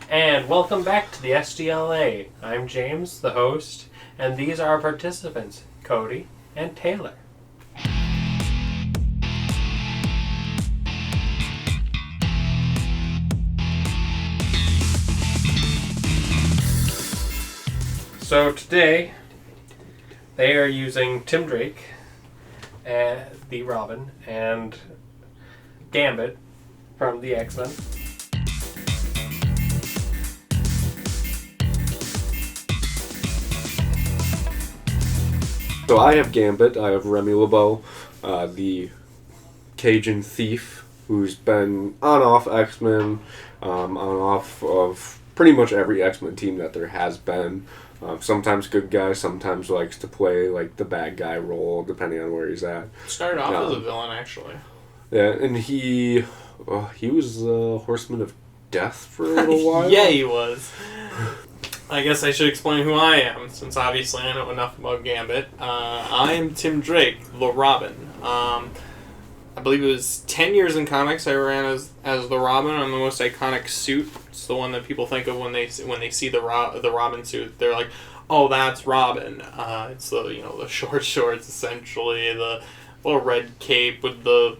And welcome back to the SDLA. I'm James, the host, and these are our participants, Cody and Taylor. So today, they are using Tim Drake, the Robin, and Gambit from the X-Men. So I have Gambit, I have Remy LeBeau, the Cajun thief, who's been on-off X-Men, on-off of pretty much every X-Men team that there has been. Sometimes good guy, sometimes likes to play like the bad guy role, depending on where he's at. Started off as a villain, actually. Yeah, and he was a Horseman of Death for a little while. Yeah, he was. I guess I should explain who I am, since obviously I know enough about Gambit. I am Tim Drake, the Robin. I believe it was 10 years in comics I ran as the Robin. I'm the most iconic suit. It's the one that people think of when they see the Robin suit. They're like, oh, that's Robin. It's the short shorts, essentially, the little red cape with the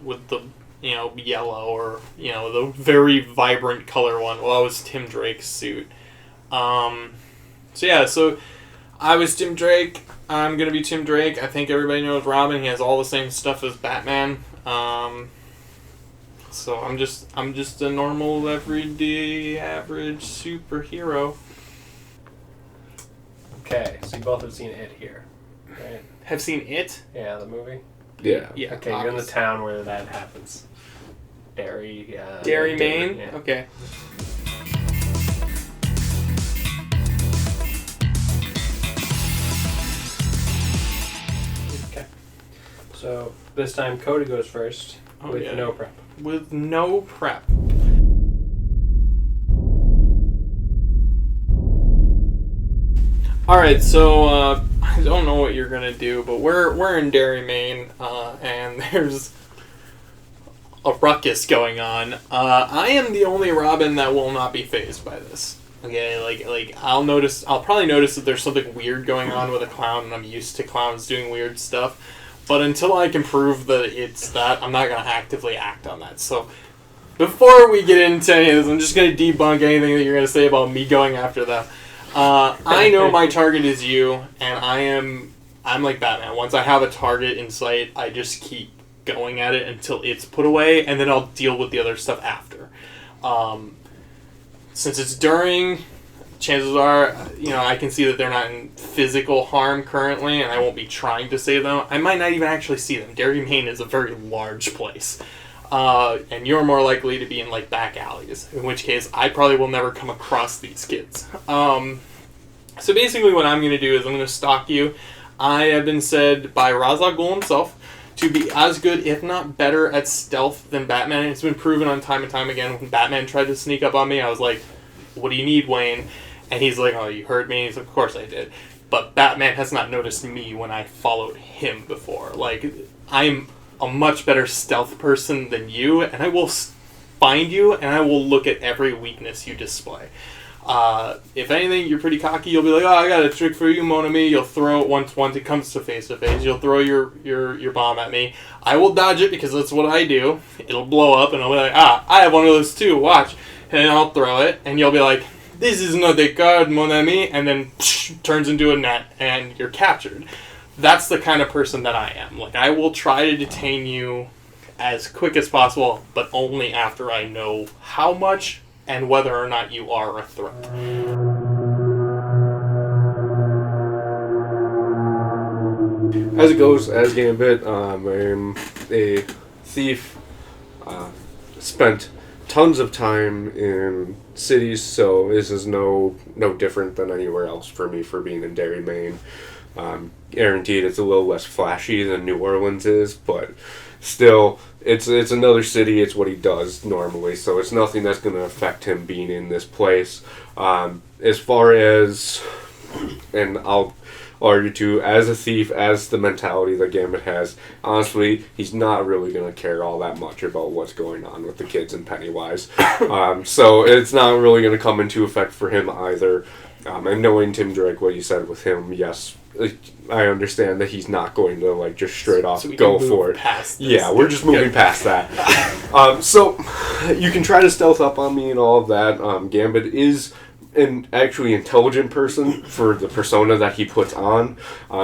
yellow or the very vibrant color one. Well, that was Tim Drake's suit. So I was Tim Drake. I'm gonna be Tim Drake. I think everybody knows Robin. He has all the same stuff as Batman. So I'm just a normal, everyday, average superhero. Okay, so you both have seen It here, right? Have seen It? Yeah, the movie? Yeah. Yeah. Okay, you're in the town where that happens. Derry, Maine? Yeah. Okay. So this time Cody goes first with no prep. With no prep. Alright, so I don't know what you're gonna do, but we're in Derry, Maine, and there's a ruckus going on. I am the only Robin that will not be fazed by this. Okay, like I'll probably notice that there's something weird going on with a clown, and I'm used to clowns doing weird stuff. But until I can prove that it's that, I'm not going to actively act on that. So, before we get into any of this, I'm just going to debunk anything that you're going to say about me going after them. I know my target is you, and I'm like Batman. Once I have a target in sight, I just keep going at it until it's put away, and then I'll deal with the other stuff after. Since it's during, chances are, I can see that they're not in physical harm currently, and I won't be trying to save them. I might not even actually see them. Derry, Maine is a very large place. And you're more likely to be in, back alleys, in which case I probably will never come across these kids. So basically what I'm going to do is I'm going to stalk you. I have been said by Ra's al Ghul himself to be as good, if not better, at stealth than Batman. It's been proven on time and time again. When Batman tried to sneak up on me, I was like, what do you need, Wayne? And he's like, oh, you heard me? He's like, of course I did. But Batman has not noticed me when I followed him before. I'm a much better stealth person than you, and I will find you, and I will look at every weakness you display. If anything, you're pretty cocky. You'll be like, oh, I got a trick for you, mon ami. You'll throw it once it comes to face-to-face. You'll throw your bomb at me. I will dodge it because that's what I do. It'll blow up, and I'll be like, I have one of those too. Watch. And I'll throw it, and you'll be like, this is not a card, mon ami, and then turns into a net, and you're captured. That's the kind of person that I am. I will try to detain you as quick as possible, but only after I know how much and whether or not you are a threat. As it goes, as Gambit, I'm a thief. Spent tons of time in cities, so this is no different than anywhere else for me for being in Derry, Maine. Guaranteed it's a little less flashy than New Orleans is, but still, it's another city. It's what he does normally, so it's nothing that's going to affect him being in this place. As far as, and I'll larger two. As a thief, as the mentality that Gambit has, honestly, he's not really going to care all that much about what's going on with the kids in Pennywise. So it's not really going to come into effect for him either. And knowing Tim Drake, what you said with him, yes, I understand that he's not going to like just straight off go for it. Yeah, we're just moving past that. So you can try to stealth up on me and all of that. Gambit is an actually intelligent person for the persona that he puts on.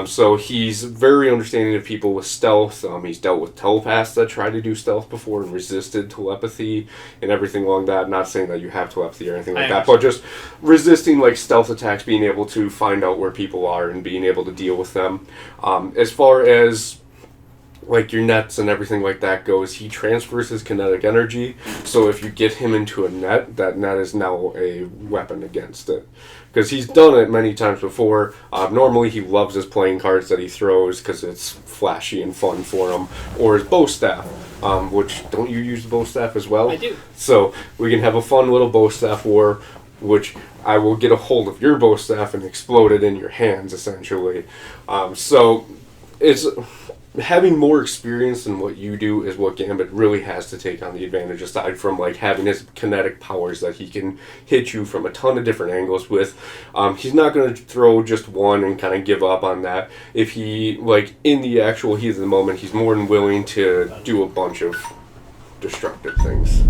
So he's very understanding of people with stealth. He's dealt with telepaths that tried to do stealth before and resisted telepathy and everything along that. Not saying that you have telepathy or anything like that, but just resisting like stealth attacks, being able to find out where people are and being able to deal with them. As far as like your nets and everything like that goes, he transfers his kinetic energy, so if you get him into a net, that net is now a weapon against it. Because he's done it many times before. Normally he loves his playing cards that he throws because it's flashy and fun for him, or his bow staff, which, don't you use the bow staff as well? I do. So we can have a fun little bow staff war, which I will get a hold of your bow staff and explode it in your hands, essentially. So it's... having more experience than what you do is what Gambit really has to take on the advantage, aside from like having his kinetic powers that he can hit you from a ton of different angles with. He's not going to throw just one and kind of give up on that. If he, like, in the actual heat of the moment, he's more than willing to do a bunch of destructive things.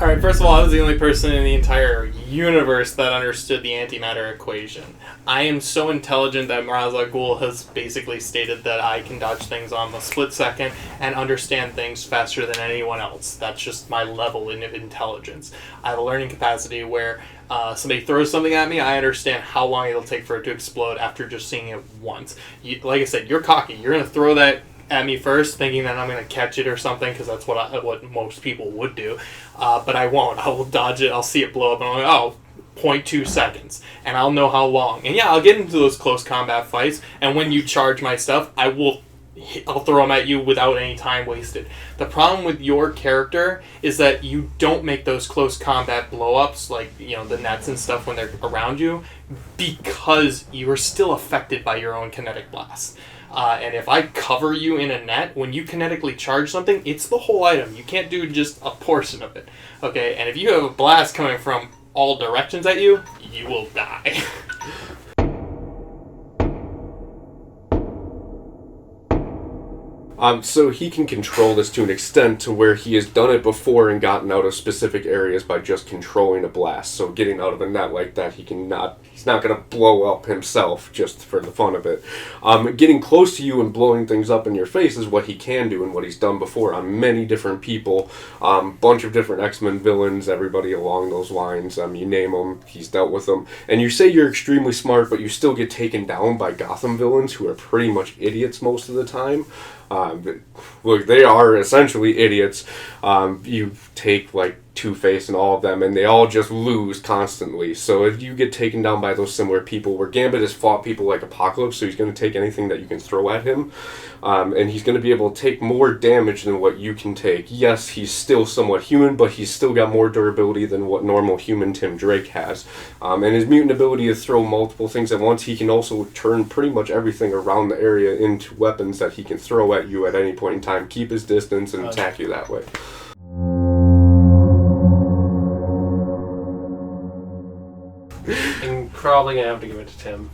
Alright, first of all, I was the only person in the entire universe that understood the antimatter equation. I am so intelligent that Ra's al Ghul has basically stated that I can dodge things on a split second and understand things faster than anyone else. That's just my level of intelligence. I have a learning capacity where somebody throws something at me, I understand how long it'll take for it to explode after just seeing it once. Like I said, you're cocky. You're going to throw that at me first, thinking that I'm going to catch it or something, because that's what most people would do. But I won't. I will dodge it. I'll see it blow up, and I'm like, oh, 0.2 seconds. And I'll know how long. And yeah, I'll get into those close combat fights, and when you charge my stuff, I'll throw them at you without any time wasted. The problem with your character is that you don't make those close combat blow-ups, like, you know, the nets and stuff when they're around you, because you are still affected by your own kinetic blast. And if I cover you in a net, when you kinetically charge something, it's the whole item. You can't do just a portion of it. Okay, and if you have a blast coming from all directions at you, you will die. So he can control this to an extent to where he has done it before and gotten out of specific areas by just controlling a blast. So getting out of a net like that, he's not going to blow up himself just for the fun of it. Getting close to you and blowing things up in your face is what he can do and what he's done before on many different people. Bunch of different X-Men villains, everybody along those lines. You name them, he's dealt with them. And you say you're extremely smart, but you still get taken down by Gotham villains who are pretty much idiots most of the time. Look, they are essentially idiots. You take like Two-Face and all of them, and they all just lose constantly. So if you get taken down by those similar people, where Gambit has fought people like Apocalypse, so he's going to take anything that you can throw at him, and he's going to be able to take more damage than what you can take. Yes, he's still somewhat human, but he's still got more durability than what normal human Tim Drake has. And his mutant ability to throw multiple things at once, he can also turn pretty much everything around the area into weapons that he can throw at you at any point in time, keep his distance, and attack you that way. I'm probably going to have to give it to Tim.